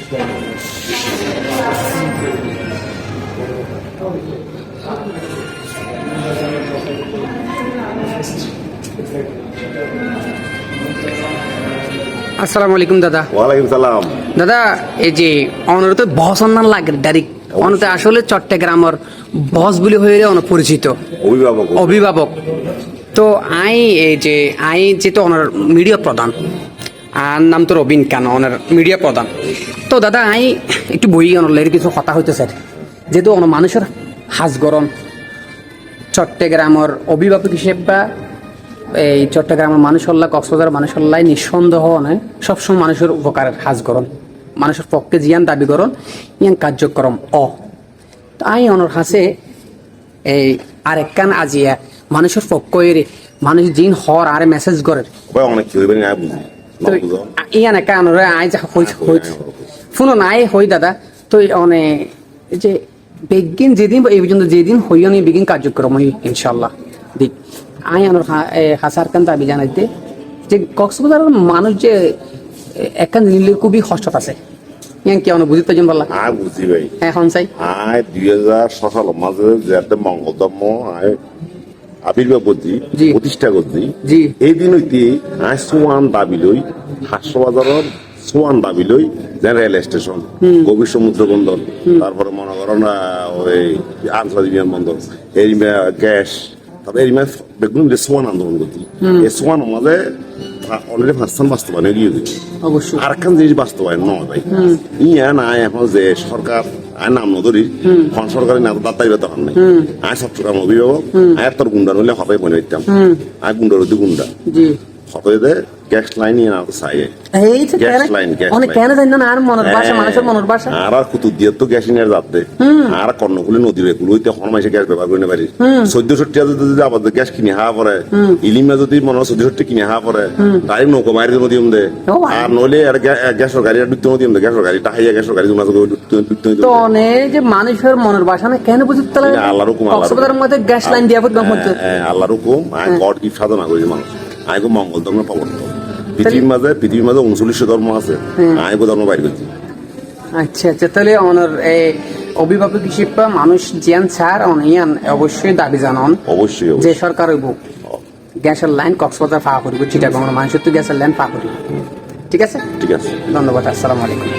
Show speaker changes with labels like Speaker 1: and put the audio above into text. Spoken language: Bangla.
Speaker 1: আসসালামু আলাইকুম দাদা।
Speaker 2: ওয়ালাইকুম সালাম।
Speaker 1: দাদা এই যে অনরতে বস অন্যান লাগে ডাইরেক্ট অনতে আসলে চট্টগ্রামের বস বলে হয়ে পরিচিত অভিভাবক। তো আই যেহেতু অনার মিডিয়া প্রধান আর নাম তো রবিন কেন অনার মিডিয়া প্রধান। তো দাদা আই একটু বই অনলের কিছু কথা হইতে স্যার যেহেতু অন মানুষের হাজ গরম চট্টগ্রামের অভিভাবক হিসেবে এই চট্টগ্রামের মানুষ হল্লা কক্সবাজার মানুষ হল্লাই নিঃসন্দেহ নয় সবসময় মানুষের উপকারের হাজ গরম মানুষের পক্ষে জিয়ান দাবি করন ইয়ান কার্যক্রম তাই অনর হাসে এই আরেক কান আজিয়া মানুষের পক্ষের মানুষ জিন হর আর মেসেজ করে ইয়ান একা আনরে আই যা শুনো নাই হই দাদা তো অনে যে বেগিন যেদিন এই পর্যন্ত যেদিন হইও নি বেগিন কার্যক্রম হই ইনশাল্লাহ দিক আই আনর হাসার কান দাবি জানাইতে যে কক্সবাজারের মানুষ যে একখান নিলে খুবই কষ্ট আছে ইয়ান কি বুঝতে পারছেন বললা
Speaker 2: বুঝি ভাই
Speaker 1: এখন চাই
Speaker 2: 2006 সালের মাঝে যে মঙ্গল ধর্ম আবির্ভাব করছি প্রতিষ্ঠা করছি এই দিন হইতে সোয়ান দাবি লই হাসপাতালের সোয়ান দাবি লই যে রেল স্টেশন গভীর সমুদ্র বন্দর তারপরে মনে করেন ওই আন্তর্জাতিক বিমানবন্দর এই গ্যাস তারপরে এই বেগুন সোয়ান আন্দোলন করছি এই সোয়ান মাঝে অলরেডি পার্সেন্ট বাস্তবায়ন গিয়ে গেছে
Speaker 1: অবশ্যই
Speaker 2: আর একখান জিনিস বাস্তবায়ন নয় ভাই ইয়া না এখন যে সরকার আয় নাম নদরি কোন সরকারি না দাতাই বেতন নাই আয় চট্টগ্রাম অভিভাবক আয় তোর গুন্ডা নইলে হবে মনে হইতাম আয় গুন্ডার গুন্ডা হতে গ্যাস লাইন নিয়ে না চাই গ্যাস লাইন
Speaker 1: অনেক কেন জানি না আর মনের ভাষা মানুষের মনের ভাষা
Speaker 2: আর কুতুর দিয়ে তো গ্যাস নিয়ে যাতে আর কর্ণকুলি নদীর এগুলো হইতে হন মাসে গ্যাস ব্যবহার করে পারি 1460 টাকা যদি আবার গ্যাস কিনে হাওয়া পরে ইলিমা যদি মনে হয় 1460 কিনে হাওয়া পরে তাই নৌকো মারি নদী দে আর নইলে আর গ্যাসের গাড়ি আর ডুবতে নদী দে গ্যাসের গাড়ি টাহাইয়া গ্যাসের গাড়ি ডুবতে
Speaker 1: তো অনেক যে মানুষের মনের ভাষা না কেন বুঝতে লাগে
Speaker 2: আল্লাহর হুকুম
Speaker 1: কক্সবাজারের মধ্যে গ্যাস লাইন দিয়া হচ্ছে
Speaker 2: আল্লাহর হুকুম আই গড কি সাধনা করেছে মানুষ আইগো মঙ্গল ধর্ম পাবন পৃথিবীর মাঝে 39 ধর্ম আছে আইগো ধর্ম বাইর করছি।
Speaker 1: আচ্ছা তাহলে অনার অভিভাবক হিসেবে মানুষ জিয়ান ছাড় অনিয়ান অবশ্যই দাবি জানান
Speaker 2: অবশ্যই
Speaker 1: যে সরকার হইব গ্যাসের লাইন কক্সবাজার পা করিব চিটাগং মানুষের তো গ্যাসের লাইন পা করিব ঠিক আছে
Speaker 2: ঠিক আছে
Speaker 1: ধন্যবাদ আসসালামু আলাইকুম।